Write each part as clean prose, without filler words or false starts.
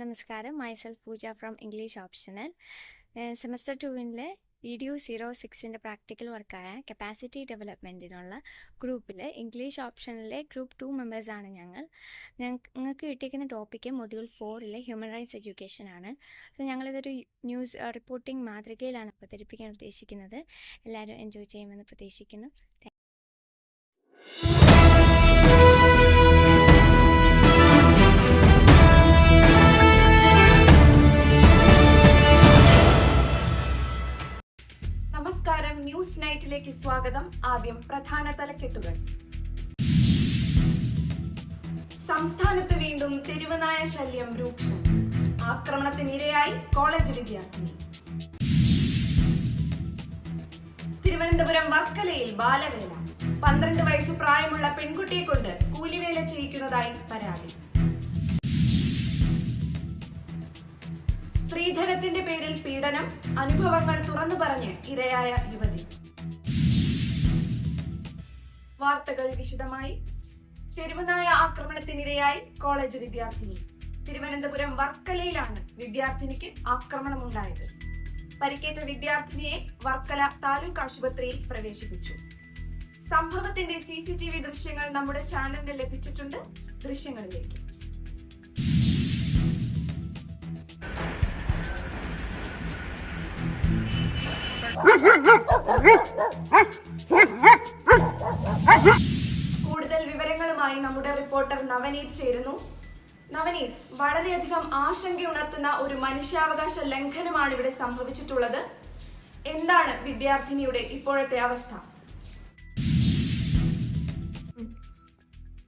നമസ്കാരം. Myself Pooja from English optional. Semester 2-ലെ EDU06-ൻ്റെ പ്രാക്ടിക്കൽ വർക്കായ കപ്പാസിറ്റി ഡെവലപ്മെൻറ്റിനുള്ള ഗ്രൂപ്പിൽ ഇംഗ്ലീഷ് ഓപ്ഷനിലെ ഗ്രൂപ്പ് 2 മെമ്പേഴ്സാണ് ഞങ്ങൾക്ക് കിട്ടിയിരിക്കുന്ന ടോപ്പിക്ക് മൊഡ്യൂൾ 4-ലെ ഹ്യൂമൻ റൈറ്റ്സ് എഡ്യൂക്കേഷനാണ്. സോ ഞങ്ങളിതൊരു ന്യൂസ് റിപ്പോർട്ടിംഗ് മാതൃകയിലാണ് അവതരിപ്പിക്കാൻ ഉദ്ദേശിക്കുന്നത്. എല്ലാവരും എൻജോയ് ചെയ്യുമെന്ന് പ്രതീക്ഷിക്കുന്നു. നമസ്കാരം. ന്യൂസ് നൈറ്റിലേക്ക് സ്വാഗതം. ആദ്യം പ്രധാന തലക്കെട്ടുകൾ. സംസ്ഥാനത്ത് വീണ്ടും തെരുവുനായ ശല്യം രൂക്ഷം. ആക്രമണത്തിനിരയായി കോളേജ് വിദ്യാർത്ഥിനി. തിരുവനന്തപുരം വർക്കലയിൽ ബാലവേല. 12 വയസ്സ് പ്രായമുള്ള പെൺകുട്ടിയെ കൊണ്ട് കൂലിവേല ചെയ്യിക്കുന്നതായി പരാതി. സ്ത്രീധനത്തിന്റെ പേരിൽ പീഡനം, അനുഭവങ്ങൾ തുറന്നു പറഞ്ഞ് ഇരയായ യുവതി. വാർത്തകൾ വിശദമായി. തെരുവുനായ ആക്രമണത്തിനിരയായി കോളേജ് വിദ്യാർത്ഥിനി. തിരുവനന്തപുരം വർക്കലയിലാണ് വിദ്യാർത്ഥിനിക്ക് ആക്രമണമുണ്ടായത്. പരിക്കേറ്റ വിദ്യാർത്ഥിനിയെ വർക്കല താലൂക്ക് ആശുപത്രിയിൽ പ്രവേശിപ്പിച്ചു. സംഭവത്തിന്റെ CCTV ദൃശ്യങ്ങൾ നമ്മുടെ ചാനലിന് ലഭിച്ചിട്ടുണ്ട്. ദൃശ്യങ്ങളിലേക്ക്. കൂടുതൽ വിവരങ്ങളുമായി നമ്മുടെ റിപ്പോർട്ടർ നവനീത് ചേരുന്നു. നവനീത്, വളരെയധികം ആശങ്കയുണർത്തുന്ന ഒരു മനുഷ്യാവകാശ ലംഘനമാണ് ഇവിടെ സംഭവിച്ചിട്ടുള്ളത്. എന്താണ് വിദ്യാർത്ഥിനിയുടെ ഇപ്പോഴത്തെ അവസ്ഥ?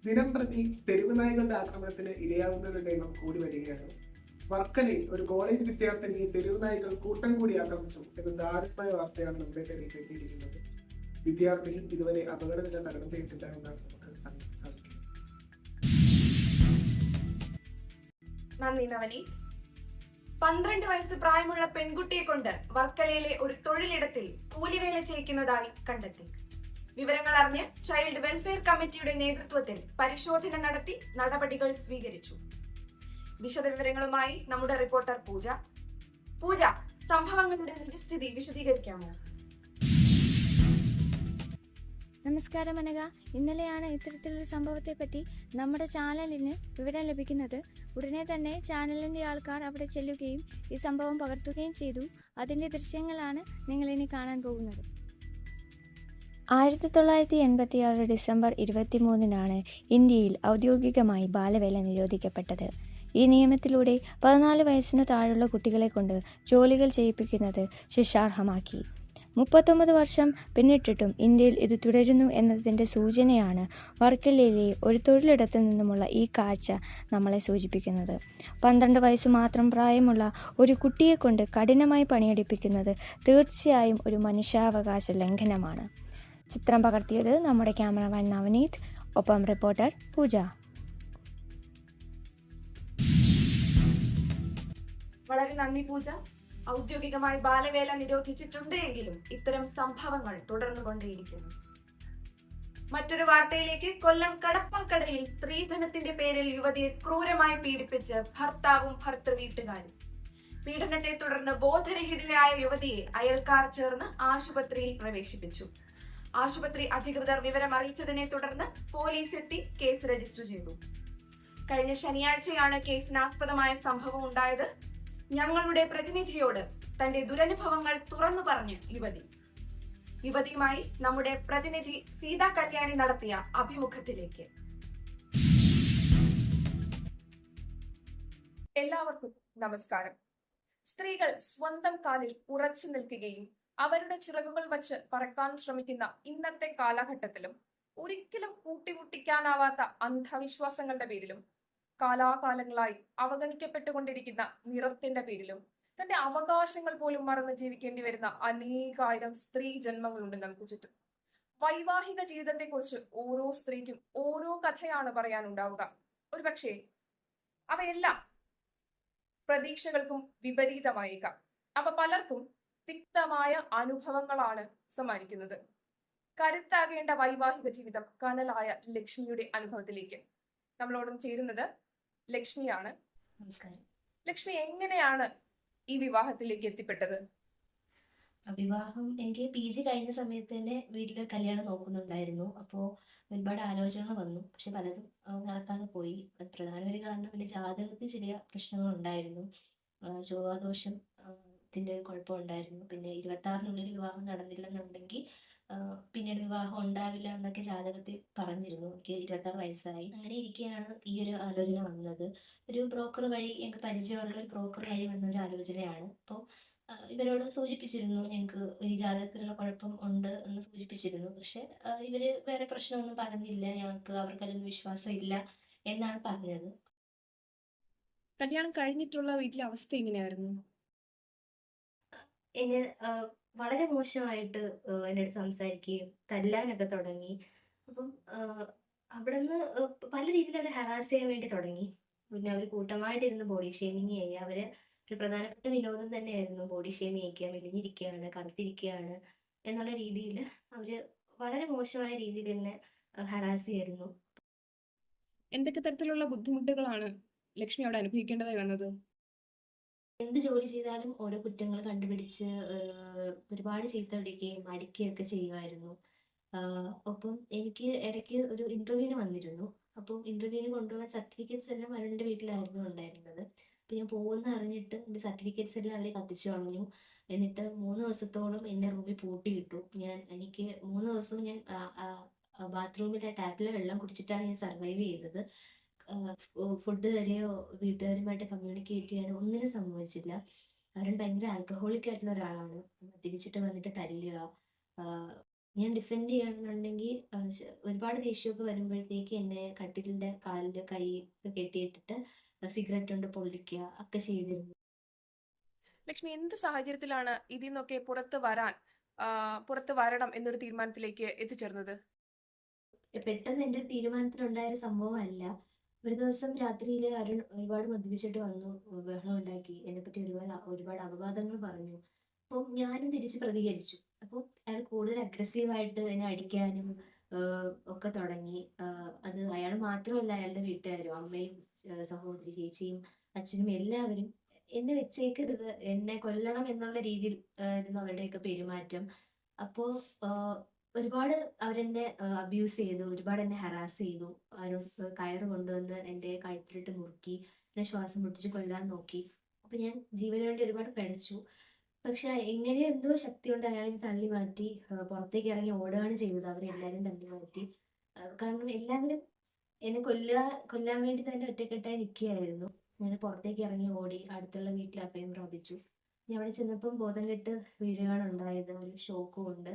ദിനം പ്രതി തെരുവുനായകളുടെ ആക്രമണത്തിന് ഇരയാവുന്നവരുടെ എണ്ണം കൂടി വരികയാണ്. വർക്കലയിൽ ഒരു കോളേജ് വിദ്യാർത്ഥിനിയെ തെരുവുനായികൾ കൂട്ടം കൂടി ആക്രമിച്ചു എന്ന ദാരുണമായ വാർത്തയാണ് നമ്മുടെ കയ്യിലേക്ക് എത്തിയിരിക്കുന്നത്. വിദ്യാർത്ഥിനി ഇതുവരെ അപകടനില തരണം ചെയ്തിട്ടില്ല എന്നാണ് നമുക്ക് അറിയാൻ സാധിക്കുന്നത്. നന്ദി നവനീത്. 12 വയസ്സ് പ്രായമുള്ള പെൺകുട്ടിയെ കൊണ്ട് വർക്കലയിലെ ഒരു തൊഴിലിടത്തിൽ കൂലിവേല ചെയ്യിക്കുന്നതായി കണ്ടെത്തി. വിവരങ്ങൾ അറിഞ്ഞ് ചൈൽഡ് വെൽഫെയർ കമ്മിറ്റിയുടെ നേതൃത്വത്തിൽ പരിശോധന നടത്തി നടപടികൾ സ്വീകരിച്ചു. വിശദവിവരങ്ങളുമായി നമ്മുടെ റിപ്പോർട്ടർ പൂജ, സംഭവങ്ങളുടെ നിജസ്ഥിതി വിശദീകരിക്കാമോ? നമസ്കാരം അനഘ. ഇന്നലെയാണ് ഇത്തരത്തിലൊരു സംഭവത്തെപ്പറ്റി നമ്മുടെ ചാനലിന് വിവരം ലഭിക്കുന്നത്. ഉടനെ തന്നെ ചാനലിൻ്റെ ആൾക്കാർ അവിടെ ചെല്ലുകയും ഈ സംഭവം പകർത്തുകയും ചെയ്തു. അതിൻ്റെ ദൃശ്യങ്ങളാണ് നിങ്ങളിനി കാണാൻ പോകുന്നത്. 1986 ഡിസംബർ 23-നാണ് ഇന്ത്യയിൽ ഔദ്യോഗികമായി ബാലവേല നിരോധിക്കപ്പെട്ടത്. ഈ നിയമത്തിലൂടെ 14 വയസ്സിനു താഴെയുള്ള കുട്ടികളെ കൊണ്ട് ജോലികൾ ചെയ്യിപ്പിക്കുന്നത് ശിക്ഷാർഹമാക്കി. 39 വർഷം പിന്നിട്ടിട്ടും ഇന്ത്യയിൽ ഇത് തുടരുന്നു എന്നതിൻ്റെ സൂചനയാണ് വർക്കലയിലെ ഒരു തൊഴിലിടത്തു നിന്നുമുള്ള ഈ കാഴ്ച നമ്മളെ സൂചിപ്പിക്കുന്നത്. 12 വയസ്സ് മാത്രം പ്രായമുള്ള ഒരു കുട്ടിയെ കൊണ്ട് കഠിനമായി പണിയെടുപ്പിക്കുന്നത് തീർച്ചയായും ഒരു മനുഷ്യാവകാശ ലംഘനമാണ്. ചിത്രം പകർത്തിയത് നമ്മുടെ ക്യാമറമാൻ നവനീത്, ഒപ്പം റിപ്പോർട്ടർ പൂജ. വളരെ നന്ദി പൂജ. ഔദ്യോഗികമായി ബാലവേല നിരോധിച്ചിട്ടുണ്ട് എങ്കിലും ഇത്തരം സംഭവങ്ങൾ തുടർന്നുകൊണ്ടേയിരിക്കുന്നു. മറ്റൊരു വാർത്തയിലേക്ക്. കൊല്ലം കടപ്പാക്കടയിൽ സ്ത്രീധനത്തിന്റെ പേരിൽ യുവതിയെ ക്രൂരമായി പീഡിപ്പിച്ച് ഭർത്താവും ഭർത്തൃ വീട്ടുകാരും. പീഡനത്തെ തുടർന്ന് ബോധരഹിതയായ യുവതിയെ അയൽക്കാർ ചേർന്ന് ആശുപത്രിയിൽ പ്രവേശിപ്പിച്ചു. ആശുപത്രി അധികൃതർ വിവരം അറിയിച്ചതിനെ തുടർന്ന് പോലീസ് എത്തി കേസ് രജിസ്റ്റർ ചെയ്തു. കഴിഞ്ഞ ശനിയാഴ്ചയാണ് കേസിനാസ്പദമായ സംഭവം ഉണ്ടായത്. ഞങ്ങളുടെ പ്രതിനിധിയോട് തന്റെ ദുരനുഭവങ്ങൾ തുറന്നു പറഞ്ഞ് യുവതിയുമായി നമ്മുടെ പ്രതിനിധി സീതാ കല്യാണി നടത്തിയ അഭിമുഖത്തിലേക്ക്. എല്ലാവർക്കും നമസ്കാരം. സ്ത്രീകൾ സ്വന്തം കാലിൽ ഉറച്ചു നിൽക്കുകയും അവരുടെ ചിറകുകൾ വച്ച് പറക്കാൻ ശ്രമിക്കുന്ന ഇന്നത്തെ കാലഘട്ടത്തിലും ഒരിക്കലും കൂട്ടിമുട്ടിക്കാനാവാത്ത അന്ധവിശ്വാസങ്ങളുടെ പേരിലും കാലാകാലങ്ങളായി അവഗണിക്കപ്പെട്ടുകൊണ്ടിരിക്കുന്ന നിറത്തിന്റെ പേരിലും തന്റെ അവകാശങ്ങൾ പോലും മറന്ന് ജീവിക്കേണ്ടി വരുന്ന അനേകായിരം സ്ത്രീ ജന്മങ്ങളുണ്ട് നമുക്ക് ചുറ്റും. വൈവാഹിക ജീവിതത്തെക്കുറിച്ച് ഓരോ സ്ത്രീക്കും ഓരോ കഥയാണ് പറയാനുണ്ടാവുക. ഒരുപക്ഷെ അവയെല്ലാം പ്രതീക്ഷകൾക്കും വിപരീതമായേക്കാം. അവ പലർക്കും തിക്തമായ അനുഭവങ്ങളാണ് സമ്മാനിക്കുന്നത്. കരുത്താകേണ്ട വൈവാഹിക ജീവിതം കനലായ ലക്ഷ്മിയുടെ അനുഭവത്തിലേക്ക് നമ്മളോടും ചേരുന്നത് ലക്ഷ്മിയാണ്. നമസ്കാരം. ലക്ഷ്മി എങ്ങനെയാണ് ഈ വിവാഹത്തിലേക്ക് എത്തിപ്പെട്ടത്? വിവാഹം എനിക്ക് PG കഴിഞ്ഞ സമയത്ത് തന്നെ വീട്ടില് കല്യാണം നോക്കുന്നുണ്ടായിരുന്നു. അപ്പോൾ ഒരുപാട് ആലോചനകൾ വന്നു. പക്ഷെ പലതും നടക്കാതെ പോയി. പ്രധാന ഒരു കാരണം എൻ്റെ ജാതകത്തിൽ ചെറിയ പ്രശ്നങ്ങളുണ്ടായിരുന്നു. ചൊവ്വാദോഷം ത്തിൻ്റെ കുഴപ്പമുണ്ടായിരുന്നു. പിന്നെ 26-നുള്ളിൽ വിവാഹം നടന്നില്ലെന്നുണ്ടെങ്കിൽ പിന്നീട് വിവാഹം ഉണ്ടാവില്ല എന്നൊക്കെ ജാതകത്തിൽ പറഞ്ഞിരുന്നു. എനിക്ക് 26 വയസ്സായി. അങ്ങനെ ഇരിക്കെയാണ് ഈ ഒരു ആലോചന വന്നത്. ഒരു ബ്രോക്കർ വഴി എനിക്ക് പരിചയമുള്ള ഒരു ബ്രോക്കർ വഴി വന്ന ഒരു ആലോചനയാണ്. അപ്പോൾ ഇവരോട് സൂചിപ്പിച്ചിരുന്നു ഞങ്ങൾക്ക് ഈ ജാതകത്തിലുള്ള കുഴപ്പം ഉണ്ട് എന്ന് സൂചിപ്പിച്ചിരുന്നു. പക്ഷെ ഇവര് വേറെ പ്രശ്നമൊന്നും പറഞ്ഞില്ല. ഞങ്ങൾക്ക് അവർക്കതിലൊന്നും വിശ്വാസം ഇല്ല എന്നാണ് പറഞ്ഞത്. കല്യാണം കഴിഞ്ഞിട്ടുള്ള വീട്ടിലെ അവസ്ഥ എങ്ങനെയായിരുന്നു? എന്നെ വളരെ മോശമായിട്ട് എൻ്റെ അടുത്ത് സംസാരിക്കുകയും തല്ലാനൊക്കെ തുടങ്ങി. അപ്പം അവിടുന്ന് പല രീതിയിൽ അവർ ഹറാസ് ചെയ്യാൻ വേണ്ടി തുടങ്ങി. പിന്നെ അവർ കൂട്ടമായിട്ടിരുന്ന് ബോഡി ഷേമിങ് ചെയ്യുക. അവര് ഒരു പ്രധാനപ്പെട്ട വിനോദം തന്നെയായിരുന്നു ബോഡി ഷേം ചെയ്യിക്കുക, മെലിഞ്ഞിരിക്കുകയാണ്, കറുത്തിരിക്കുകയാണ് എന്നുള്ള രീതിയിൽ അവര് വളരെ മോശമായ രീതിയിൽ എന്നെ ഹറാസ് ചെയ്യായിരുന്നു. എന്തൊക്കെ തരത്തിലുള്ള ബുദ്ധിമുട്ടുകളാണ് ലക്ഷ്മി അവിടെ അനുഭവിക്കേണ്ടതായി വന്നത്? എന്ത് ജോലി ചെയ്താലും ഓരോ കുറ്റങ്ങൾ കണ്ടുപിടിച്ച് ഒരുപാട് ചീത്ത വിളിക്കുകയും അടിക്കുകയൊക്കെ ചെയ്യുമായിരുന്നു. ഒപ്പം എനിക്ക് ഇടയ്ക്ക് ഒരു ഇന്റർവ്യൂവിന് വന്നിരുന്നു. അപ്പം ഇന്റർവ്യൂവിന് കൊണ്ടുപോകാൻ സർട്ടിഫിക്കറ്റ്സ് എല്ലാം അവരുടെ വീട്ടിലായിരുന്നു ഉണ്ടായിരുന്നത്. അപ്പം ഞാൻ പോകുന്ന അറിഞ്ഞിട്ട് എൻ്റെ സർട്ടിഫിക്കറ്റ്സ് എല്ലാം അവർ കത്തിച്ചു കളഞ്ഞു. എന്നിട്ട് 3 ദിവസത്തോളം എന്നെ റൂമിൽ പൂട്ടിയിട്ടു. എനിക്ക് 3 ദിവസവും ഞാൻ ബാത്റൂമിലെ ടാപ്പിലെ വെള്ളം കുടിച്ചിട്ടാണ് ഞാൻ സർവൈവ് ചെയ്തത്. ഫുഡ് വരെയോ വീട്ടുകാരുമായിട്ട് കമ്മ്യൂണിക്കേറ്റ് ചെയ്യാനോ ഒന്നിനും സമ്മതിച്ചില്ല. അവൻ ഭയങ്കര ആൽക്കഹോളിക് ആയിട്ടുള്ള ഒരാളാണ്. മദ്യപിച്ചിട്ട് വന്നിട്ട് തല്ലുക. ഞാൻ ഡിഫെൻഡ് ചെയ്യണമെന്നുണ്ടെങ്കിൽ ഒരുപാട് ദേഷ്യമൊക്കെ വരുമ്പോഴത്തേക്ക് എന്നെ കട്ടിലിൻ്റെ കാലിൽ കൈ കെട്ടിയിട്ടിട്ട് സിഗരറ്റ് കൊണ്ട് പൊള്ളിക്കുക ഒക്കെ ചെയ്തിരുന്നു. ലക്ഷ്മി എന്ത് സാഹചര്യത്തിലാണ് ഇതിൽ നിന്നൊക്കെ പുറത്ത് വരണം എന്നൊരു തീരുമാനത്തിലേക്ക് എത്തിച്ചേർന്നത്? പെട്ടെന്ന് എൻ്റെ തീരുമാനത്തിലുണ്ടായ ഒരു സംഭവമല്ല. ഒരു ദിവസം രാത്രിയിൽ അരുൺ ഒരുപാട് മദ്യപിച്ചിട്ട് വന്നു, ബഹളം ഉണ്ടാക്കി, എന്നെപ്പറ്റി ഒരുപാട് അപവാദങ്ങൾ പറഞ്ഞു. അപ്പം ഞാനും തിരിച്ച് പ്രതികരിച്ചു. അപ്പോൾ അയാൾ കൂടുതൽ അഗ്രസീവായിട്ട് എന്നെ അടിക്കാനും ഒക്കെ തുടങ്ങി. അത് അയാൾ മാത്രമല്ല, അയാളുടെ വീട്ടുകാരും അമ്മയും സഹോദരി ചേച്ചിയും അച്ഛനും എല്ലാവരും എന്നെ വെച്ചേക്കരുത്, എന്നെ കൊല്ലണം എന്നുള്ള രീതിയിൽ ആയിരുന്നു അവരുടെയൊക്കെ പെരുമാറ്റം. അപ്പോൾ ഒരുപാട് അവരെന്നെ അബ്യൂസ് ചെയ്തു, ഒരുപാട് എന്നെ ഹറാസ് ചെയ്തു. കയറ് കൊണ്ടുവന്ന് എൻ്റെ കഴുത്തിലിട്ട് മുറുക്കി, എന്നെ ശ്വാസം മുട്ടിച്ച് കൊല്ലാൻ നോക്കി. അപ്പം ഞാൻ ജീവന് വേണ്ടി ഒരുപാട് പിടച്ചു. പക്ഷെ എങ്ങനെയോ എന്തോ ശക്തി കൊണ്ട് അയാളെ തള്ളി മാറ്റി പുറത്തേക്ക് ഇറങ്ങി ഓടുകയാണ് ചെയ്തത്. അവരെല്ലാവരും തള്ളി മാറ്റി. കാരണം എല്ലാവരും എന്നെ കൊല്ലാൻ വേണ്ടി തന്നെ ഒറ്റക്കെട്ടായി നിൽക്കുകയായിരുന്നു. ഞാൻ പുറത്തേക്ക് ഇറങ്ങി ഓടി, അടുത്തുള്ള വീട്ടിൽ അഭയം പ്രാപിച്ചു. ഞാൻ അവിടെ ചെന്നപ്പം ബോധം കെട്ട് വീഴുകയാണ് ഉണ്ടായത്. ഒരു ഷോക്കും ഉണ്ട്.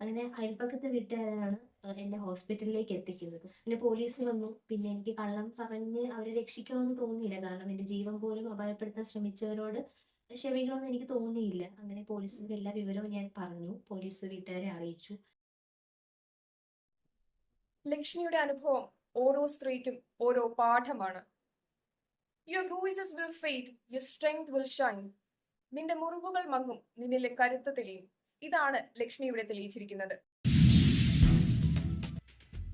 അങ്ങനെ അയൽപ്പക്കത്തെ വീട്ടുകാരാണ് എന്നെ ഹോസ്പിറ്റലിലേക്ക് എത്തിക്കുന്നത്. പിന്നെ പോലീസ് വന്നു. പിന്നെ എനിക്ക് കള്ളം പറഞ്ഞ് അവരെ രക്ഷിക്കണമെന്ന് തോന്നിയില്ല. കാരണം എൻ്റെ ജീവൻ പോലും അപായപ്പെടുത്താൻ ശ്രമിച്ചവരോട് ക്ഷമിക്കണമെന്ന് എനിക്ക് തോന്നിയില്ല. അങ്ങനെ പോലീസിനോട് എല്ലാ വിവരവും ഞാൻ പറഞ്ഞു. പോലീസ് വീട്ടുകാരെ അറിയിച്ചു. ലക്ഷ്മിയുടെ അനുഭവം ഓരോ സ്ത്രീക്കും ഓരോ പാഠമാണ്. Your bruises will fade, your strength will shine. നിന്റെ മുറിവുകൾ മങ്ങും, നിന്നിലെ കരുത്ത് തെളിയും. ഇതാണ് ലക്ഷ്മി ഇവിടെ തെളിയിച്ചിരിക്കുന്നത്.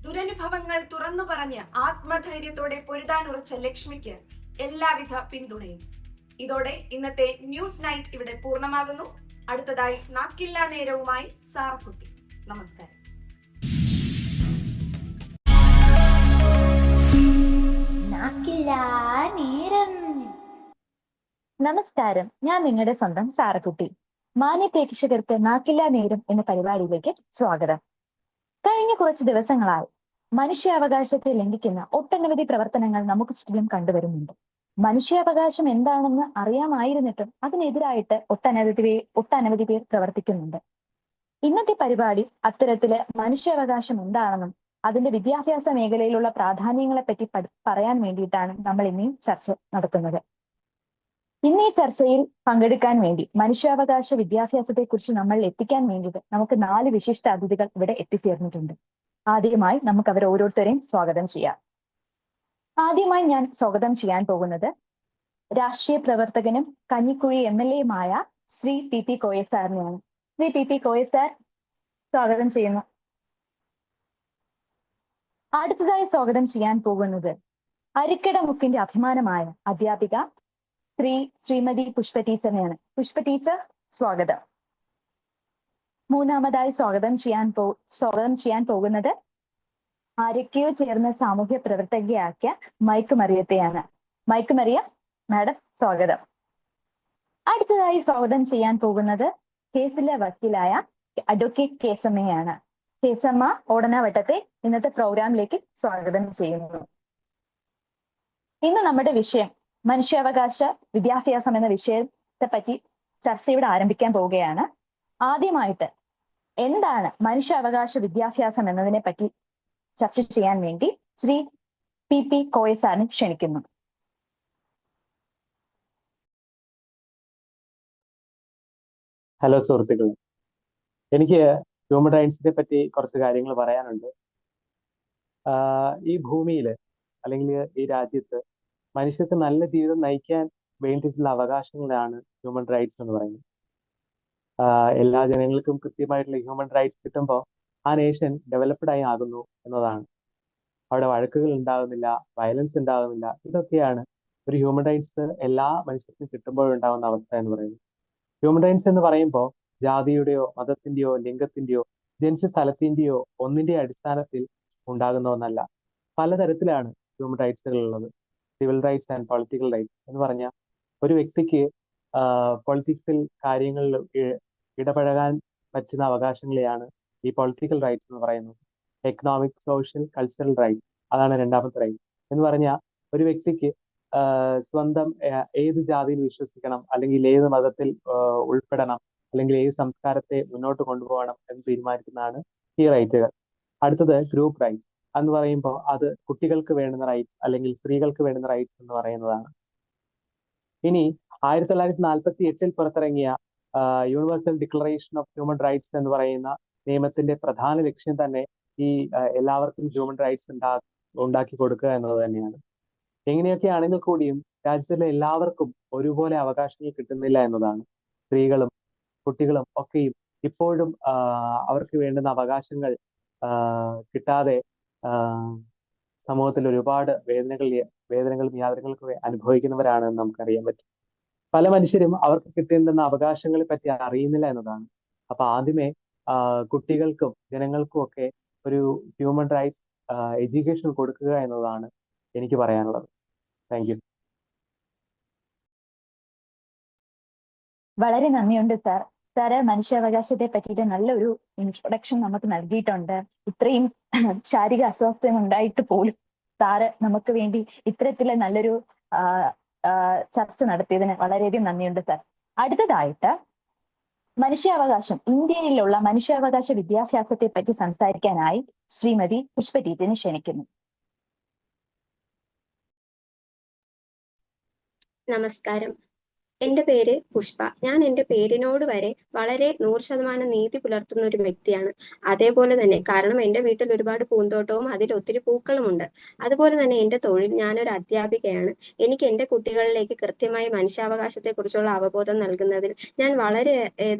ദുരനുഭവങ്ങൾ തുറന്നു പറഞ്ഞ് ആത്മധൈര്യത്തോടെ പൊരുതാനുറച്ച ലക്ഷ്മിക്ക് എല്ലാവിധ പിന്തുണയും. ഇതോടെ ഇന്നത്തെ ന്യൂസ് നൈറ്റ് ഇവിടെ പൂർണ്ണമാകുന്നു. അടുത്തതായി നാക്കില്ല നേരവുമായി സാറക്കുട്ടി. നമസ്കാരം. നമസ്കാരം, ഞാൻ നിങ്ങളുടെ സ്വന്തം സാറക്കുട്ടി. മാന്യ പ്രേക്ഷകർക്ക് നാക്കില്ല നേരം എന്ന പരിപാടിയിലേക്ക് സ്വാഗതം. കഴിഞ്ഞ കുറച്ച് ദിവസങ്ങളായി മനുഷ്യാവകാശത്തെ ലംഘിക്കുന്ന ഒട്ടനവധി പ്രവർത്തനങ്ങൾ നമുക്ക് ചുറ്റിലും കണ്ടുവരുന്നുണ്ട്. മനുഷ്യാവകാശം എന്താണെന്ന് അറിയാമായിരുന്നിട്ടും അതിനെതിരായിട്ട് ഒട്ടനവധി പേർ പ്രവർത്തിക്കുന്നുണ്ട്. ഇന്നത്തെ പരിപാടി അത്തരത്തില് മനുഷ്യാവകാശം എന്താണെന്നും അതിന്റെ വിദ്യാഭ്യാസ മേഖലയിലുള്ള പ്രാധാന്യങ്ങളെ പറ്റി പറയാൻ വേണ്ടിയിട്ടാണ് നമ്മൾ ഇന്നീ ചർച്ച നടത്തുന്നത്. ഇന്ന് ഈ ചർച്ചയിൽ പങ്കെടുക്കാൻ വേണ്ടി മനുഷ്യാവകാശ വിദ്യാഭ്യാസത്തെ കുറിച്ച് നമ്മൾ എത്തിക്കാൻ വേണ്ടിയിട്ട് നമുക്ക് 4 വിശിഷ്ട അതിഥികൾ ഇവിടെ എത്തിച്ചേർന്നിട്ടുണ്ട്. ആദ്യമായി നമുക്ക് അവർ ഓരോരുത്തരെയും സ്വാഗതം ചെയ്യാം. ആദ്യമായി ഞാൻ സ്വാഗതം ചെയ്യാൻ പോകുന്നത് രാഷ്ട്രീയ പ്രവർത്തകനും കഞ്ഞിക്കുഴി MLA-യുമായ ശ്രീ PP കോയ സാറിനെയാണ്. ശ്രീ PP കോയ സാർ, സ്വാഗതം ചെയ്യുന്നു. അടുത്തതായി സ്വാഗതം ചെയ്യാൻ പോകുന്നത് അരിക്കട മുക്കിന്റെ അഭിമാനമായ അധ്യാപിക ശ്രീമതി പുഷ്പ ടീച്ചറിനെയാണ്. പുഷ്പ ടീച്ചർ, സ്വാഗതം. മൂന്നാമതായി സ്വാഗതം ചെയ്യാൻ പോകുന്നത് ആരൊക്കെയോ ചേർന്ന് സാമൂഹ്യ പ്രവർത്തകയാക്കിയ മൈക്ക് മറിയത്തെയാണ്. മൈക്ക് മറിയം മാഡം, സ്വാഗതം. അടുത്തതായി സ്വാഗതം ചെയ്യാൻ പോകുന്നത് കേസിലെ വക്കീലായ അഡ്വക്കേറ്റ് കേസമ്മയാണ്. കേസമ്മ ഓടനാവട്ടത്തെ ഇന്നത്തെ പ്രോഗ്രാമിലേക്ക് സ്വാഗതം ചെയ്യുന്നു. ഇന്ന് നമ്മുടെ വിഷയം മനുഷ്യാവകാശ വിദ്യാഭ്യാസം എന്ന വിഷയത്തെ പറ്റി ചർച്ച ഇവിടെ ആരംഭിക്കാൻ പോവുകയാണ്. ആദ്യമായിട്ട് എന്താണ് മനുഷ്യാവകാശ വിദ്യാഭ്യാസം എന്നതിനെ പറ്റി ചർച്ച ചെയ്യാൻ വേണ്ടി ശ്രീ പി കോയ സാറിനെ ക്ഷണിക്കുന്നു. ഹലോ സുഹൃത്തുക്കളെ, എനിക്ക് ഹ്യൂമൻ റൈറ്റ്സിനെ പറ്റി കുറച്ച് കാര്യങ്ങൾ പറയാനുണ്ട്. ഈ ഭൂമിയിൽ അല്ലെങ്കിൽ ഈ രാജ്യത്ത് മനുഷ്യർക്ക് നല്ല ജീവിതം നയിക്കാൻ വേണ്ടിയിട്ടുള്ള അവകാശങ്ങളാണ് ഹ്യൂമൻ റൈറ്റ്സ് എന്ന് പറയുന്നത്. എല്ലാ ജനങ്ങൾക്കും കൃത്യമായിട്ടുള്ള ഹ്യൂമൻ റൈറ്റ്സ് കിട്ടുമ്പോൾ ആ നേഷൻ ഡെവലപ്ഡ് ആയി ആകുന്നു എന്നതാണ്. അവിടെ വഴക്കുകൾ ഉണ്ടാകുന്നില്ല, വയലൻസ് ഉണ്ടാകുന്നില്ല. ഇതൊക്കെയാണ് ഒരു ഹ്യൂമൻ റൈറ്റ്സ് എല്ലാ മനുഷ്യർക്കും കിട്ടുമ്പോഴുണ്ടാകുന്ന അവസ്ഥ എന്ന് പറയുന്നത്. ഹ്യൂമൻ റൈറ്റ്സ് എന്ന് പറയുമ്പോൾ ജാതിയുടെയോ മതത്തിന്റെയോ ലിംഗത്തിന്റെയോ ജനിച്ച സ്ഥലത്തിന്റെയോ ഒന്നിന്റെ അടിസ്ഥാനത്തിൽ ഉണ്ടാകുന്ന ഒന്നല്ല. പലതരത്തിലാണ് ഹ്യൂമൻ റൈറ്റ്സുകൾ ഉള്ളത്. Civil rights and political rights എന്ന് പറഞ്ഞാൽ ഒരു വ്യക്തിക്ക് പൊളിറ്റിക്സിൽ കാര്യങ്ങളിൽ ഇടപഴകാൻ പറ്റുന്ന അവകാശങ്ങളെയാണ് ഈ പൊളിറ്റിക്കൽ റൈറ്റ്സ് എന്ന് പറയുന്നത്. എക്കണോമിക്, സോഷ്യൽ, കൾച്ചറൽ റൈറ്റ്സ്, അതാണ് രണ്ടാമത്തെ റൈറ്റ് എന്ന് പറഞ്ഞാൽ ഒരു വ്യക്തിക്ക് സ്വന്തം ഏത് ജാതിയിൽ വിശ്വസിക്കണം, അല്ലെങ്കിൽ ഏത് മതത്തിൽ ഉൾപ്പെടണം, അല്ലെങ്കിൽ ഏത് സംസ്കാരത്തെ മുന്നോട്ട് കൊണ്ടുപോകണം എന്ന് തീരുമാനിക്കുന്നതാണ് ഈ റൈറ്റുകൾ. അടുത്തത് ഗ്രൂപ്പ് റൈറ്റ്സ് എന്ന് പറയുമ്പോൾ അത് കുട്ടികൾക്ക് വേണ്ടുന്ന റൈറ്റ്സ് അല്ലെങ്കിൽ സ്ത്രീകൾക്ക് വേണ്ടുന്ന റൈറ്റ്സ് എന്ന് പറയുന്നതാണ്. ഇനി 1948 പുറത്തിറങ്ങിയ universal declaration of human rights എന്ന് പറയുന്ന നിയമത്തിന്റെ പ്രധാന ലക്ഷ്യം തന്നെ ഈ എല്ലാവർക്കും ഹ്യൂമൻ റൈറ്റ്സ് ഉണ്ടാക്കി കൊടുക്കുക എന്നത് തന്നെയാണ്. എങ്ങനെയൊക്കെ ആണെങ്കിൽ കൂടിയും രാജ്യത്തിലെ എല്ലാവർക്കും ഒരുപോലെ അവകാശങ്ങൾ കിട്ടുന്നില്ല എന്നതാണ്. സ്ത്രീകളും കുട്ടികളും ഒക്കെയും ഇപ്പോഴും അവർക്ക് വേണ്ടുന്ന അവകാശങ്ങൾ കിട്ടാതെ സമൂഹത്തിൽ ഒരുപാട് വേദനകളും യാതനകൾക്കും അനുഭവിക്കുന്നവരാണെന്ന് നമുക്കറിയാൻ പറ്റും. പല മനുഷ്യരും അവർക്ക് കിട്ടേണ്ടുന്ന അവകാശങ്ങളെ പറ്റി അറിയുന്നില്ല എന്നതാണ്. അപ്പൊ ആദ്യമേ കുട്ടികൾക്കും ജനങ്ങൾക്കും ഒക്കെ ഒരു ഹ്യൂമൻ റൈറ്റ്സ് എഡ്യൂക്കേഷൻ കൊടുക്കുക എന്നതാണ് എനിക്ക് പറയാനുള്ളത്. Thank you. വളരെ നന്ദിയുണ്ട് സാർ. സാറ് മനുഷ്യാവകാശത്തെ പറ്റിയിട്ട് നല്ലൊരു ഇൻട്രൊഡക്ഷൻ നമുക്ക് നൽകിയിട്ടുണ്ട്. ഇത്രയും ശാരീരിക അസ്വാസ്ഥ്യം ഉണ്ടായിട്ട് പോലും സാറ് നമുക്ക് വേണ്ടി ഇത്തരത്തിലെ നല്ലൊരു ചർച്ച നടത്തിയതിന് വളരെയധികം നന്ദിയുണ്ട് സാർ. അടുത്തതായിട്ട് മനുഷ്യാവകാശം, ഇന്ത്യയിലുള്ള മനുഷ്യാവകാശ വിദ്യാഭ്യാസത്തെ പറ്റി സംസാരിക്കാനായി ശ്രീമതി പുഷ്പ ടീച്ചറിനെ ക്ഷണിക്കുന്നു. നമസ്കാരം. എന്റെ പേര് പുഷ്പ. ഞാൻ എന്റെ പേരിനോട് വരെ വളരെ 100% നീതി പുലർത്തുന്ന ഒരു വ്യക്തിയാണ്. അതേപോലെ തന്നെ, കാരണം എന്റെ വീട്ടിൽ ഒരുപാട് പൂന്തോട്ടവും അതിൽ ഒത്തിരി പൂക്കളുമുണ്ട്. അതുപോലെ തന്നെ എന്റെ തൊഴിൽ, ഞാനൊരു അധ്യാപികയാണ്. എനിക്ക് എന്റെ കുട്ടികളിലേക്ക് കൃത്യമായി മനുഷ്യാവകാശത്തെ കുറിച്ചുള്ള അവബോധം നൽകുന്നതിൽ ഞാൻ വളരെ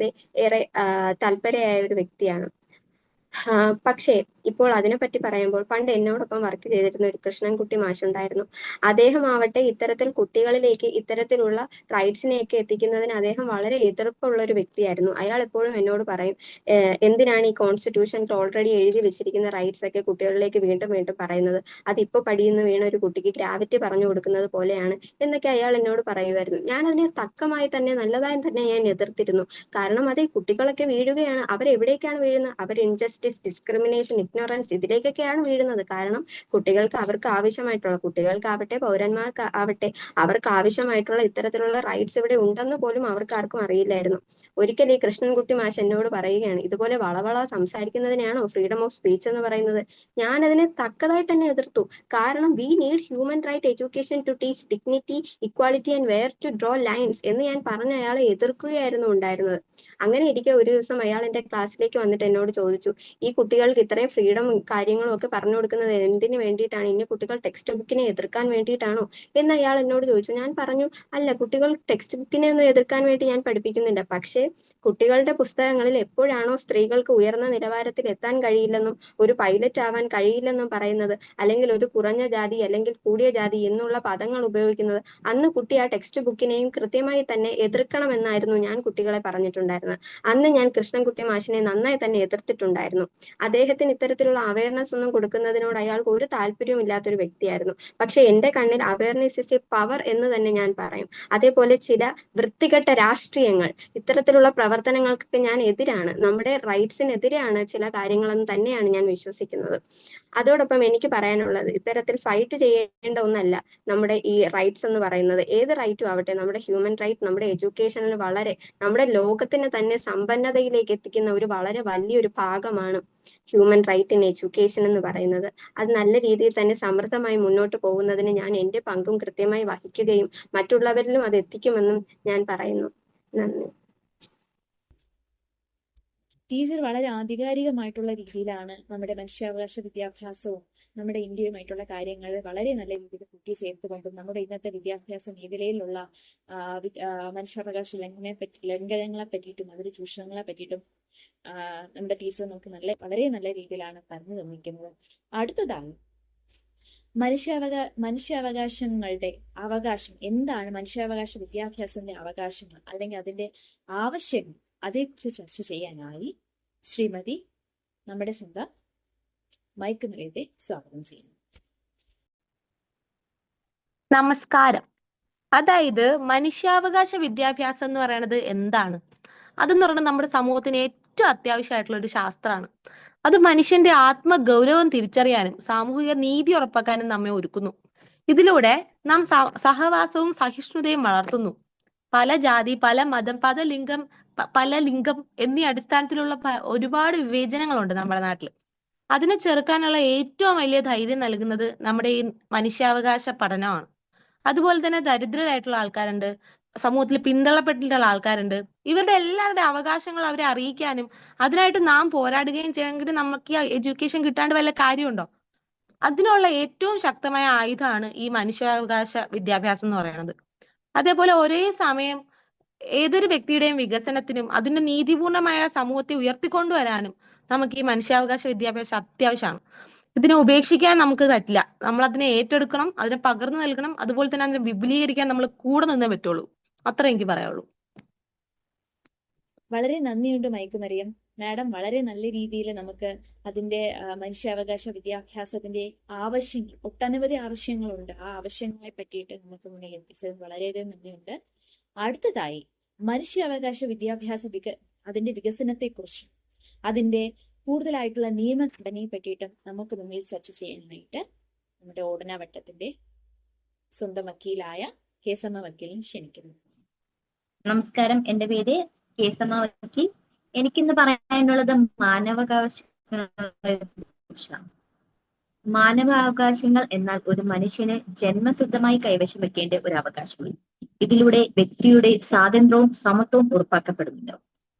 ഏറെ തൽപരയായ ഒരു വ്യക്തിയാണ്. പക്ഷേ ഇപ്പോൾ അതിനെപ്പറ്റി പറയുമ്പോൾ, പണ്ട് എന്നോടൊപ്പം വർക്ക് ചെയ്തിരുന്ന ഒരു കൃഷ്ണൻകുട്ടി മാഷുണ്ടായിരുന്നു. അദ്ദേഹം ആവട്ടെ ഇത്തരത്തിൽ കുട്ടികളിലേക്ക് ഇത്തരത്തിലുള്ള റൈറ്റ്സിനെയൊക്കെ എത്തിക്കുന്നതിന് അദ്ദേഹം വളരെ എതിർപ്പുള്ള ഒരു വ്യക്തിയായിരുന്നു. അയാൾ എപ്പോഴും എന്നോട് പറയും, എന്തിനാണ് ഈ കോൺസ്റ്റിറ്റ്യൂഷനിൽ ഓൾറെഡി എഴുതി വെച്ചിരിക്കുന്ന റൈറ്റ്സ് ഒക്കെ കുട്ടികളിലേക്ക് വീണ്ടും വീണ്ടും പറയുന്നത്? അതിപ്പോ പടിയുന്ന വീണ ഒരു കുട്ടിക്ക് ഗ്രാവിറ്റി പറഞ്ഞു കൊടുക്കുന്നത് പോലെയാണ് എന്നൊക്കെ അയാൾ എന്നോട് പറയുമായിരുന്നു. ഞാൻ അതിനെ തക്കമായി തന്നെ നല്ലതായി തന്നെ ഞാൻ എതിർത്തിരുന്നു. കാരണം അതേ, കുട്ടികളൊക്കെ വീഴുകയാണ്. അവരെവിടേക്കാണ് വീഴുന്നത്? അവർ ഇൻജസ്റ്റിസ്, ഡിസ്ക്രിമിനേഷൻ, ഇഗ്നോറൻസ്, ഇതിലേക്കൊക്കെയാണ് വീഴുന്നത്. കാരണം അവർക്ക് ആവശ്യമായിട്ടുള്ള, കുട്ടികൾക്കാവട്ടെ പൗരന്മാർക്ക് ആവട്ടെ, അവർക്ക് ആവശ്യമായിട്ടുള്ള ഇത്തരത്തിലുള്ള റൈറ്റ്സ് ഇവിടെ ഉണ്ടെന്ന് പോലും അവർക്ക് ആർക്കും അറിയില്ലായിരുന്നു. ഒരിക്കൽ ഈ കൃഷ്ണൻകുട്ടി മാഷ് എന്നോട് പറയുകയാണ്, ഇതുപോലെ വളവള സംസാരിക്കുന്നതിനാണോ ഫ്രീഡം ഓഫ് സ്പീച്ച് എന്ന് പറയുന്നത്? ഞാൻ അതിനെ തക്കതായി തന്നെ എതിർത്തു. കാരണം we need human right education to teach dignity, equality and where to draw lines എന്ന് ഞാൻ പറഞ്ഞ അയാളെ എതിർക്കുകയായിരുന്നു ഉണ്ടായിരുന്നത്. അങ്ങനെ ഇരിക്കെ ഒരു ദിവസം അയാൾ എന്റെ ക്ലാസ്സിലേക്ക് വന്നിട്ട് എന്നോട് ചോദിച്ചു, ഈ കുട്ടികൾക്ക് ഇത്രയും ഫ്രീഡമും കാര്യങ്ങളും ഒക്കെ പറഞ്ഞു കൊടുക്കുന്നത് എന്തിനു വേണ്ടിയിട്ടാണ്? ഇനി കുട്ടികൾ ടെക്സ്റ്റ് ബുക്കിനെ എതിർക്കാൻ വേണ്ടിയിട്ടാണോ എന്ന് അയാൾ എന്നോട് ചോദിച്ചു. ഞാൻ പറഞ്ഞു, അല്ല, കുട്ടികൾ ടെക്സ്റ്റ് ബുക്കിനെ ഒന്നും എതിർക്കാൻ വേണ്ടി ഞാൻ പഠിപ്പിക്കുന്നില്ല. പക്ഷേ കുട്ടികളുടെ പുസ്തകങ്ങളിൽ എപ്പോഴാണോ സ്ത്രീകൾക്ക് ഉയർന്ന നിലവാരത്തിൽ എത്താൻ കഴിയില്ലെന്നും ഒരു പൈലറ്റ് ആവാൻ കഴിയില്ലെന്നും പറയുന്നത്, അല്ലെങ്കിൽ ഒരു കുറഞ്ഞ ജാതി അല്ലെങ്കിൽ കൂടിയ ജാതി എന്നുള്ള പദങ്ങൾ ഉപയോഗിക്കുന്നത്, അന്ന് കുട്ടി ആ ടെക്സ്റ്റ് ബുക്കിനെയും കൃത്യമായി തന്നെ എതിർക്കണമെന്നായിരുന്നു ഞാൻ കുട്ടികളെ പറഞ്ഞിട്ടുണ്ടായിരുന്നത്. അന്ന് ഞാൻ കൃഷ്ണൻകുട്ടി മാഷിനെ നന്നായി തന്നെ എതിർത്തിട്ടുണ്ടായിരുന്നു. അദ്ദേഹത്തിന് ഇത്തരത്തിലുള്ള അവയർനെസ് ഒന്നും കൊടുക്കുന്നതിനോട് അയാൾക്ക് ഒരു താല്പര്യവും ഇല്ലാത്തൊരു വ്യക്തിയായിരുന്നു. പക്ഷെ എന്റെ കണ്ണിൽ അവയർനെസ് ഇസ് എ പവർ എന്ന് തന്നെ ഞാൻ പറയും. അതേപോലെ ചില വൃത്തികെട്ട രാഷ്ട്രീയങ്ങൾ, ഇത്തരത്തിലുള്ള പ്രവർത്തനങ്ങൾക്കൊക്കെ ഞാൻ എതിരാണ്. നമ്മുടെ റൈറ്റ്സിനെതിരെയാണ് ചില കാര്യങ്ങളെന്ന് തന്നെയാണ് ഞാൻ വിശ്വസിക്കുന്നത്. അതോടൊപ്പം എനിക്ക് പറയാനുള്ളത്, ഇത്തരത്തിൽ ഫൈറ്റ് ചെയ്യേണ്ട ഒന്നല്ല നമ്മുടെ ഈ റൈറ്റ്സ് എന്ന് പറയുന്നത്. ഏത് റൈറ്റും ആവട്ടെ, നമ്മുടെ ഹ്യൂമൻ റൈറ്റ് നമ്മുടെ എഡ്യൂക്കേഷനിൽ നമ്മുടെ ലോകത്തിന് തന്നെ സമ്പന്നതയിലേക്ക് എത്തിക്കുന്ന ഒരു വളരെ വലിയൊരു ഭാഗമാണ് ഹ്യൂമൻ റൈറ്റ് ഇൻ എഡ്യൂക്കേഷൻ എന്ന് പറയുന്നത്. അത് നല്ല രീതിയിൽ തന്നെ സമൃദ്ധമായി മുന്നോട്ട് പോകുന്നതിന് ഞാൻ എൻ്റെ പങ്കും കൃത്യമായി വഹിക്കുകയും മറ്റുള്ളവരിലും അത് എത്തിക്കുമെന്നും ഞാൻ പറയുന്നു. നന്ദി. ടീച്ചർ വളരെ ആധികാരികമായിട്ടുള്ള രീതിയിലാണ് നമ്മുടെ മനുഷ്യാവകാശ വിദ്യാഭ്യാസവും നമ്മുടെ ഇന്ത്യയുമായിട്ടുള്ള കാര്യങ്ങൾ വളരെ നല്ല രീതിയിൽ കൂട്ടിച്ചേർത്തുകൊണ്ടും നമ്മുടെ ഇന്നത്തെ വിദ്യാഭ്യാസ മേഖലയിലുള്ള മനുഷ്യാവകാശ ലംഘനങ്ങളെ പറ്റിയിട്ടും അതിന്റെ ചൂഷണങ്ങളെ പറ്റിയിട്ടും നമ്മുടെ ടീച്ചർ നമുക്ക് വളരെ നല്ല രീതിയിലാണ് പറഞ്ഞു തന്നിരിക്കുന്നത്. അടുത്തതാണ് മനുഷ്യാവകാശങ്ങളുടെ അവകാശം എന്താണ്, മനുഷ്യാവകാശ വിദ്യാഭ്യാസത്തിന്റെ അവകാശങ്ങൾ അല്ലെങ്കിൽ അതിന്റെ ആവശ്യങ്ങൾ, അതേക്കുറിച്ച് ചർച്ച ചെയ്യാനായി ശ്രീമതി നമ്മുടെ സ്വന്തം മൈക്ക് നിലയത്തെ സ്വാഗതം ചെയ്യുന്നു. നമസ്കാരം. അതായത് മനുഷ്യാവകാശ വിദ്യാഭ്യാസം എന്ന് പറയുന്നത് എന്താണ്? അതെന്ന് പറയുന്നത് നമ്മുടെ സമൂഹത്തിന് ഏറ്റവും അത്യാവശ്യമായിട്ടുള്ള ഒരു ശാസ്ത്രമാണ്. അത് മനുഷ്യന്റെ ആത്മഗൗരവം തിരിച്ചറിയാനും സാമൂഹിക നീതി ഉറപ്പാക്കാനും നമ്മെ ഒരുക്കുന്നു. ഇതിലൂടെ നാം സഹവാസവും സഹിഷ്ണുതയും വളർത്തുന്നു. പല ജാതി, പല മതം, പല ലിംഗം എന്നീ അടിസ്ഥാനത്തിലുള്ള ഒരുപാട് വിവേചനങ്ങളുണ്ട് നമ്മുടെ നാട്ടിൽ. അതിനെ ചെറുക്കാനുള്ള ഏറ്റവും വലിയ ധൈര്യം നൽകുന്നത് നമ്മുടെ ഈ മനുഷ്യാവകാശ പഠനമാണ്. അതുപോലെ തന്നെ ദരിദ്രരായിട്ടുള്ള ആൾക്കാരുണ്ട്, സമൂഹത്തിൽ പിന്തള്ളപ്പെട്ടിട്ടുള്ള ആൾക്കാരുണ്ട്. ഇവരുടെ എല്ലാവരുടെ അവകാശങ്ങൾ അവരെ അറിയിക്കാനും അതിനായിട്ട് നാം പോരാടുകയും ചെയ്യണമെങ്കിൽ നമുക്ക് ഈ എഡ്യൂക്കേഷൻ കിട്ടാണ്ട് വല്ല കാര്യമുണ്ടോ? അതിനുള്ള ഏറ്റവും ശക്തമായ ആയുധമാണ് ഈ മനുഷ്യാവകാശ വിദ്യാഭ്യാസം എന്ന് പറയുന്നത്. അതേപോലെ ഒരേ സമയം ഏതൊരു വ്യക്തിയുടെയും വികസനത്തിനും അതിന്റെ നീതിപൂർണമായ സമൂഹത്തെ ഉയർത്തിക്കൊണ്ടുവരാനും നമുക്ക് ഈ മനുഷ്യാവകാശ വിദ്യാഭ്യാസം അത്യാവശ്യമാണ്. ഇതിനെ ഉപേക്ഷിക്കാൻ നമുക്ക് പറ്റില്ല. നമ്മൾ അതിനെ ഏറ്റെടുക്കണം, അതിനെ പകർന്നു നൽകണം. അതുപോലെ തന്നെ അതിനെ വിപുലീകരിക്കാൻ നമ്മൾ കൂടെ നിന്നേ പറ്റുള്ളൂ. അത്ര എനിക്ക് പറയാനുള്ളൂ. വളരെ നന്ദിയുണ്ട് മൈക്കുമറിയം മാഡം. വളരെ നല്ല രീതിയിൽ നമുക്ക് അതിന്റെ മനുഷ്യാവകാശ വിദ്യാഭ്യാസത്തിന്റെ ആവശ്യങ്ങൾ, ഒട്ടനവധി ആവശ്യങ്ങളുണ്ട്, ആ ആവശ്യങ്ങളെ പറ്റിയിട്ട് നമുക്ക് മുന്നിൽ എത്തിച്ചത് വളരെയധികം നന്ദിയുണ്ട്. അടുത്തതായി മനുഷ്യാവകാശ അതിന്റെ വികസനത്തെക്കുറിച്ചും അതിന്റെ കൂടുതലായിട്ടുള്ള നിയമഘടനയെ പറ്റിയിട്ടും നമുക്ക് മുന്നിൽ ചർച്ച ചെയ്യാനായിട്ട് നമ്മുടെ ഓടനാവട്ടത്തിന്റെ സ്വന്തം വക്കീലായ കേസമ്മ വക്കീലിനെ ക്ഷണിക്കുന്നു. നമസ്കാരം, എൻ്റെ പേര് കേസമ്മ വക്കീൽ. എനിക്കിന്ന് പറയാനുള്ളത് മാനവാവകാശങ്ങളെ കുറിച്ചാണ്. മാനവാവകാശങ്ങൾ എന്നാൽ ഒരു മനുഷ്യന് ജന്മസിദ്ധമായി കൈവശം വെക്കേണ്ട ഒരു അവകാശമാണ്. ഇതിലൂടെ വ്യക്തിയുടെ സ്വാതന്ത്ര്യവും സമത്വവും ഉറപ്പാക്കപ്പെടുന്നുണ്ട്.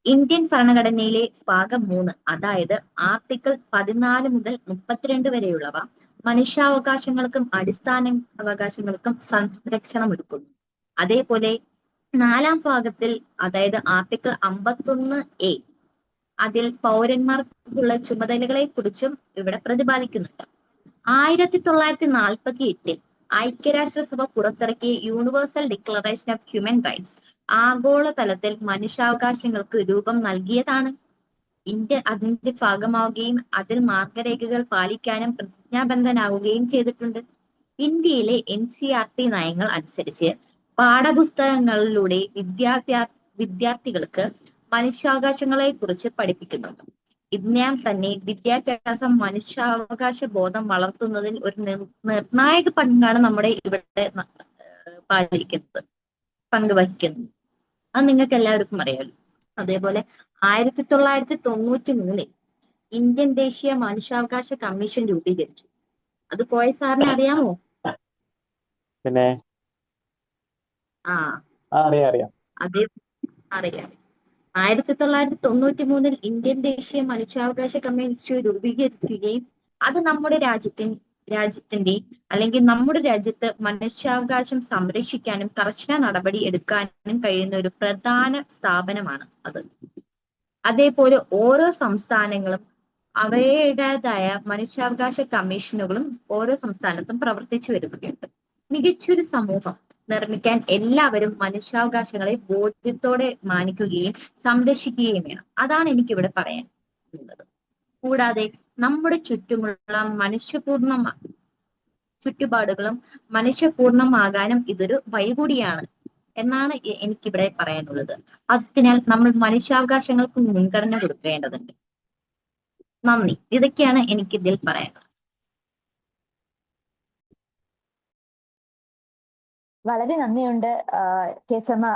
ഇന്ത്യൻ ഭരണഘടനയിലെ ഭാഗം 3, അതായത് ആർട്ടിക്കിൾ 14 മുതൽ 32 വരെയുള്ളവ മനുഷ്യാവകാശങ്ങൾക്കും അടിസ്ഥാന അവകാശങ്ങൾക്കും സംരക്ഷണം ഒരുക്കുന്നു. അതേപോലെ 4-ാം ഭാഗത്തിൽ, അതായത് ആർട്ടിക്കിൾ 51A, അതിൽ പൗരന്മാർക്കുള്ള ചുമതലകളെ കുറിച്ചും ഇവിടെ പ്രതിപാദിക്കുന്നുണ്ട്. 1948 ഐക്യരാഷ്ട്രസഭ പുറത്തിറക്കിയ universal declaration of human rights ആഗോളതലത്തിൽ മനുഷ്യാവകാശങ്ങൾക്ക് രൂപം നൽകിയതാണ്. ഇന്ത്യ അതിന്റെ ഭാഗമാവുകയും അതിൽ മാർഗരേഖകൾ പാലിക്കാനും പ്രതിജ്ഞാബദ്ധനാവുകയും ചെയ്തിട്ടുണ്ട്. ഇന്ത്യയിലെ NCERT നയങ്ങൾ അനുസരിച്ച് പാഠപുസ്തകങ്ങളിലൂടെ വിദ്യാർത്ഥികൾക്ക് മനുഷ്യാവകാശങ്ങളെ കുറിച്ച് പഠിപ്പിക്കുന്നുണ്ട്. ഇതിനാൽ തന്നെ വിദ്യാഭ്യാസം മനുഷ്യാവകാശ ബോധം വളർത്തുന്നതിൽ ഒരു നിർണായക പങ്കാണ് നമ്മുടെ ഇവിടെ പങ്കുവഹിക്കുന്നത്. അത് നിങ്ങൾക്ക് എല്ലാവർക്കും അറിയാമല്ലോ. അതേപോലെ 1993 ഇന്ത്യൻ ദേശീയ മനുഷ്യാവകാശ കമ്മീഷൻ രൂപീകരിച്ചു. അത് കോയ സാറിനെ അറിയാമോ? പിന്നെ അതേ അറിയാം. 1993 ഇന്ത്യൻ ദേശീയ മനുഷ്യാവകാശ കമ്മീഷൻ രൂപീകരിക്കുകയും അത് നമ്മുടെ രാജ്യത്തിന്റെ അല്ലെങ്കിൽ നമ്മുടെ രാജ്യത്ത് മനുഷ്യാവകാശം സംരക്ഷിക്കാനും കർശന നടപടി എടുക്കാനും കഴിയുന്ന ഒരു പ്രധാന സ്ഥാപനമാണ് അത്. അതേപോലെ ഓരോ സംസ്ഥാനങ്ങളും അവയുടേതായ മനുഷ്യാവകാശ കമ്മീഷനുകളും ഓരോ സംസ്ഥാനത്തും പ്രവർത്തിച്ചു വരുന്നുണ്ട്. മികച്ചൊരു സമൂഹം നിർമ്മിക്കാൻ എല്ലാവരും മനുഷ്യാവകാശങ്ങളെ ബോധ്യത്തോടെ മാനിക്കുകയും സംരക്ഷിക്കുകയും വേണം. അതാണ് എനിക്കിവിടെ പറയാനുള്ളത്. കൂടാതെ നമ്മുടെ ചുറ്റുമുള്ള ചുറ്റുപാടുകളും മനുഷ്യപൂർണ്ണമാകാനും ഇതൊരു വഴി കൂടിയാണ് എന്നാണ് എനിക്കിവിടെ പറയാനുള്ളത്. അതിനാൽ നമ്മൾ മനുഷ്യാവകാശങ്ങൾക്ക് മുൻഗണന കൊടുക്കേണ്ടതുണ്ട്. നന്ദി. ഇതൊക്കെയാണ് എനിക്കിതിൽ പറയാനുള്ളത്. വളരെ നന്ദിയുണ്ട് കേസമ്മ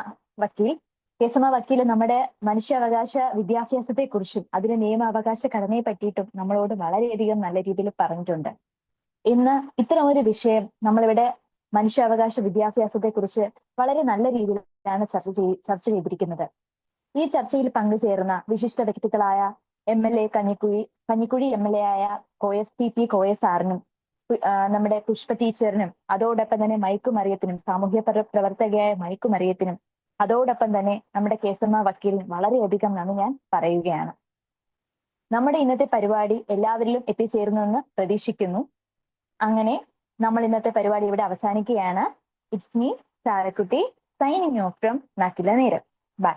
വക്കീൽ. കേസമ്മ വക്കീൽ നമ്മുടെ മനുഷ്യാവകാശ വിദ്യാഭ്യാസത്തെ കുറിച്ചും അതിന്റെ നിയമാവകാശ ഘടനയെ പറ്റിയിട്ടും നമ്മളോട് വളരെയധികം നല്ല രീതിയിൽ പറഞ്ഞിട്ടുണ്ട്. ഇന്ന് ഇത്തരം ഒരു വിഷയം നമ്മളിവിടെ മനുഷ്യാവകാശ വിദ്യാഭ്യാസത്തെ കുറിച്ച് വളരെ നല്ല രീതിയിലാണ് ചർച്ച ചെയ്തിരിക്കുന്നത്. ഈ ചർച്ചയിൽ പങ്കുചേർന്ന വിശിഷ്ട വ്യക്തികളായ MLA കഞ്ഞിക്കുഴി MLA ആയ PP കോയ സാറിനും നമ്മുടെ പുഷ്പ ടീച്ചറിനും അതോടൊപ്പം തന്നെ മൈക്കു മറിയത്തിനും സാമൂഹ്യ പ്രവർത്തകയായ മൈക്കു മറിയത്തിനും അതോടൊപ്പം തന്നെ നമ്മുടെ കേസമ്മ വക്കീലിനും വളരെയധികം നന്ദി ഞാൻ പറയുകയാണ്. നമ്മുടെ ഇന്നത്തെ പരിപാടി എല്ലാവരിലും എത്തിച്ചേരുന്നെന്ന് പ്രതീക്ഷിക്കുന്നു. അങ്ങനെ നമ്മൾ ഇന്നത്തെ പരിപാടി ഇവിടെ അവസാനിക്കുകയാണ്. It's me Sarakkutty signing off from Nakkila Neram. By.